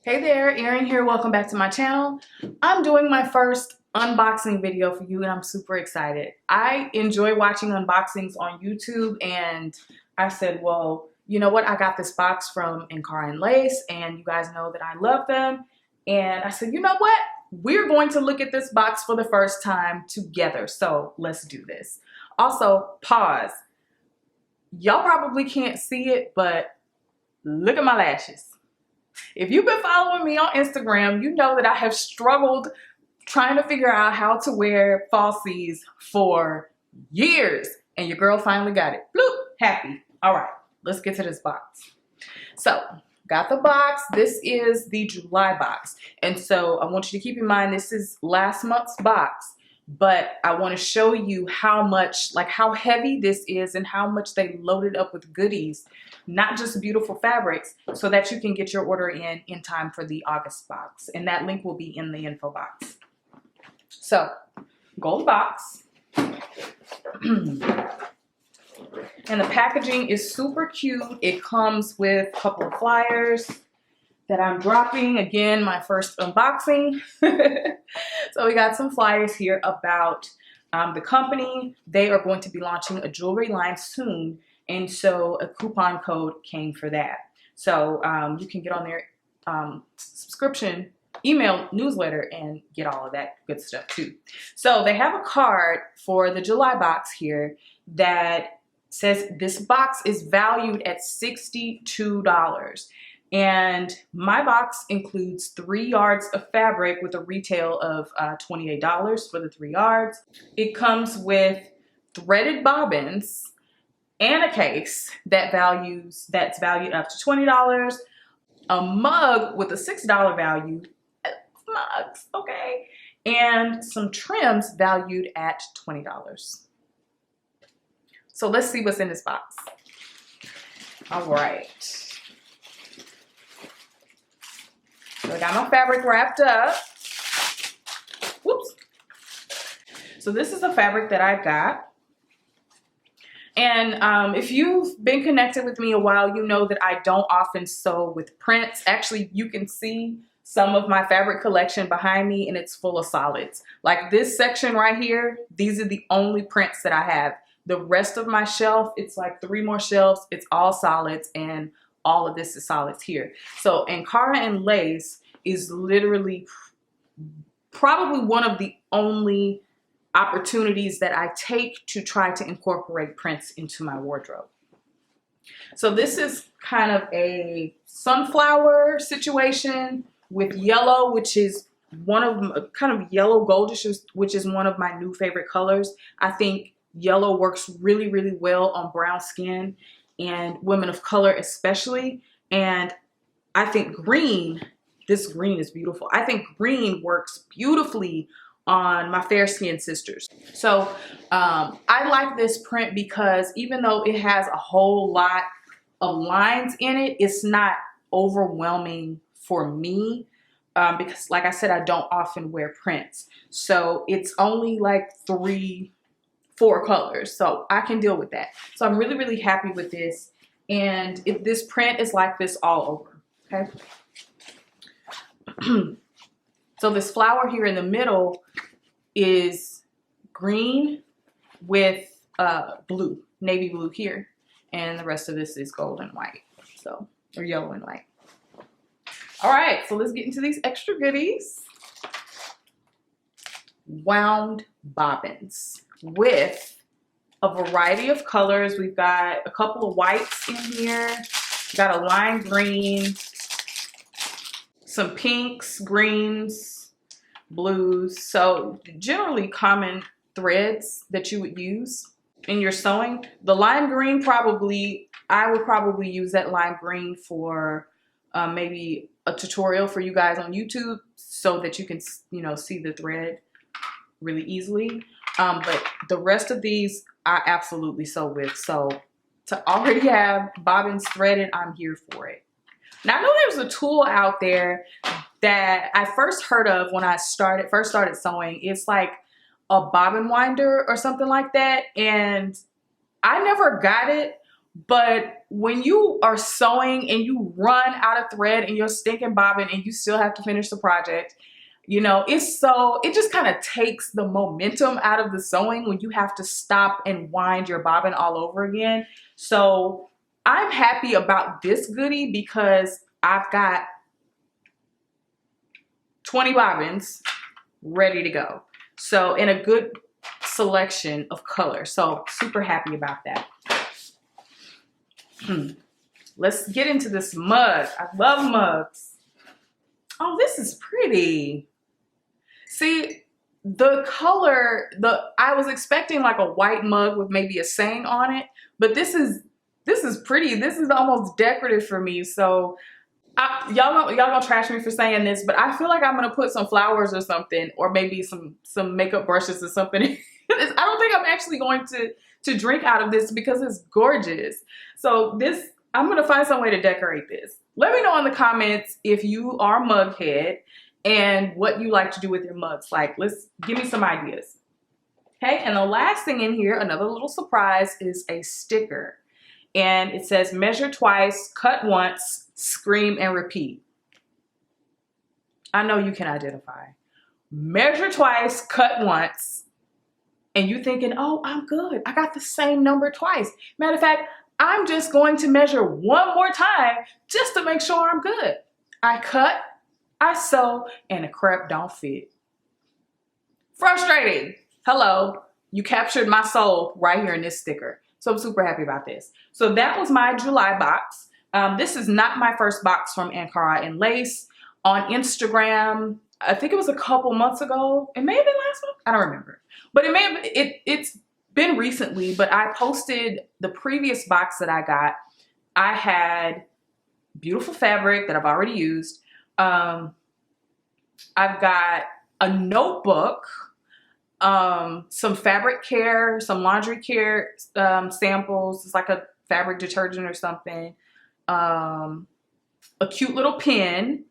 Hey there, Erin here. Welcome back to my channel. I'm doing my first unboxing video for you and I'm super excited. I enjoy watching unboxings on YouTube and I said, well, you know what? I got this box from Ankara and Lace and you guys know that I love them. And I said, you know what? We're going to look at this box for the first time together. So let's do this. Also, pause. Y'all probably can't see it, but look at my lashes. If you've been following me on Instagram, you know that I have struggled trying to figure out how to wear falsies for years. And your girl finally got it. Bloop, happy. All right, let's get to this box. So, got the box. This is the July box. And so I want you to keep in mind this is last month's box. But I want to show you how much, like how heavy this is and how much they loaded up with goodies, not just beautiful fabrics, so that you can get your order in time for the August box. And that link will be in the info box. So, gold box. And the packaging is super cute. It comes with a couple of flyers that I'm dropping. Again, my first unboxing. So we got some flyers here about the company. They are going to be launching a jewelry line soon. And so a coupon code came for that. So you can get on their subscription email newsletter and get all of that good stuff too. So they have a card for the July box here that says this box is valued at $62. And my box includes 3 yards of fabric with a retail of $28 for the 3 yards. It comes with threaded bobbins and a case that's valued up to $20. A mug with a $6 value. Mugs, okay. And some trims valued at $20. So let's see what's in this box. All right. So I got my fabric wrapped up. Whoops. So this is the fabric that I got. And if you've been connected with me a while, you know that I don't often sew with prints. Actually, you can see some of my fabric collection behind me and it's full of solids. Like this section right here, these are the only prints that I have. The rest of my shelf, it's like 3 more shelves. It's all solids and all of this is solids here. So Ankara and Lace is literally probably one of the only opportunities that I take to try to incorporate prints into my wardrobe. So this is kind of a sunflower situation with yellow, which is one of kind of yellow goldish, which is one of my new favorite colors. I think yellow works really, really well on brown skin and women of color especially. And I think green, this green is beautiful. I think green works beautifully on my fair skinned sisters. So I like this print because even though it has a whole lot of lines in it, it's not overwhelming for me because like I said, I don't often wear prints. So it's only like 4 colors, so I can deal with that. So I'm really, really happy with this. And if this print is like this all over, okay? So this flower here in the middle is green with blue, navy blue here. And the rest of this is gold and white, so, or yellow and white. All right, so let's get into these extra goodies. Wound bobbins with a variety of colors. We've got a couple of whites in here. We've got a lime green, some pinks, greens, blues. So generally common threads that you would use in your sewing. The lime green I would probably use that lime green for maybe a tutorial for you guys on YouTube so that you can, see the thread really easily. But the rest of these I absolutely sew with. So to already have bobbins threaded, I'm here for it. Now I know there's a tool out there that I first heard of when I first started sewing. It's like a bobbin winder or something like that. And I never got it, But when you are sewing and you run out of thread and you're stinking bobbin and you still have to finish the project, you know, it just kind of takes the momentum out of the sewing when you have to stop and wind your bobbin all over again. So I'm happy about this goodie because I've got 20 bobbins ready to go. So in a good selection of colors. So super happy about that. Let's get into this mug. I love mugs. Oh, this is pretty. See, the color, I was expecting like a white mug with maybe a saying on it, but this is pretty. This is almost decorative for me. So y'all gonna trash me for saying this, but I feel like I'm gonna put some flowers or something, or maybe some makeup brushes or something. I don't think I'm actually going to drink out of this because it's gorgeous. So this, I'm gonna find some way to decorate this. Let me know in the comments if you are a mug head and what you like to do with your mugs. Like, give me some ideas. Okay, and the last thing in here, another little surprise, is a sticker. And it says measure twice, cut once, scream and repeat. I know you can identify. Measure twice, cut once, and you thinking, oh, I'm good. I got the same number twice. Matter of fact, I'm just going to measure one more time just to make sure I'm good. I cut, I sew, and the crep don't fit. Frustrating. Hello, you captured my soul right here in this sticker. So I'm super happy about this. So that was my July box. This is not my first box from Ankara and Lace. On Instagram, I think it was a couple months ago. It may have been last month. I don't remember. But it's been recently, but I posted the previous box that I got. I had beautiful fabric that I've already used. I've got a notebook, some fabric care, some laundry care samples. It's like a fabric detergent or something. A cute little pen,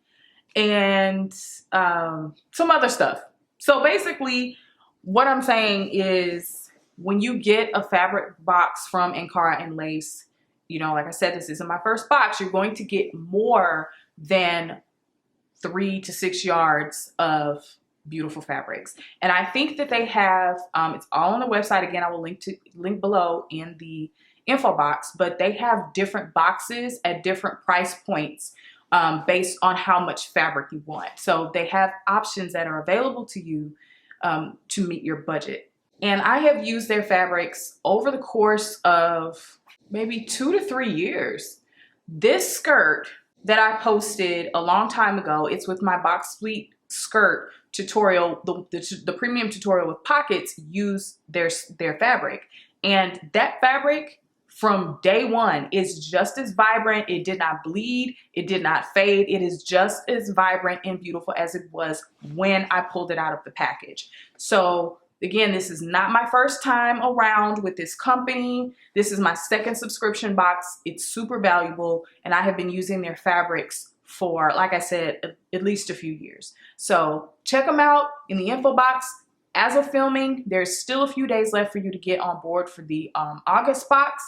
and some other stuff. So basically what I'm saying is, when you get a fabric box from Ankara and Lace, you know, like I said, this isn't my first box, you're going to get more than 3 to 6 yards of beautiful fabrics. And I think that they have, it's all on the website. Again, I will link below in the info box, but they have different boxes at different price points based on how much fabric you want. So they have options that are available to you to meet your budget. And I have used their fabrics over the course of maybe 2 to 3 years. This skirt that I posted a long time ago, it's with my box pleat skirt tutorial, the premium tutorial with pockets, use their fabric. And that fabric from day one is just as vibrant. It did not bleed. It did not fade. It is just as vibrant and beautiful as it was when I pulled it out of the package. So again, this is not my first time around with this company. This is my second subscription box. It's super valuable, and I have been using their fabrics for, like I said, at least a few years. So check them out in the info box. As of filming, there's still a few days left for you to get on board for the August box.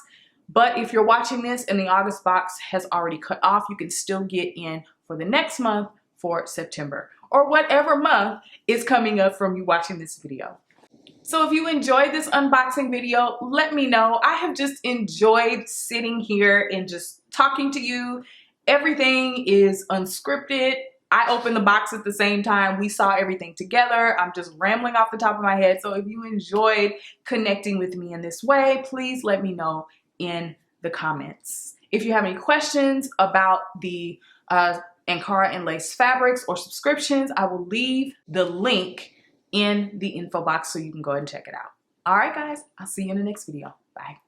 But if you're watching this and the August box has already cut off, you can still get in for the next month for September, or whatever month is coming up from you watching this video. So if you enjoyed this unboxing video, let me know. I have just enjoyed sitting here and just talking to you. Everything is unscripted. I opened the box at the same time. We saw everything together. I'm just rambling off the top of my head. So if you enjoyed connecting with me in this way, please let me know in the comments. If you have any questions about the Ankara and Lace fabrics or subscriptions, I will leave the link in the info box so you can go ahead and check it out. All right, guys, I'll see you in the next video. Bye.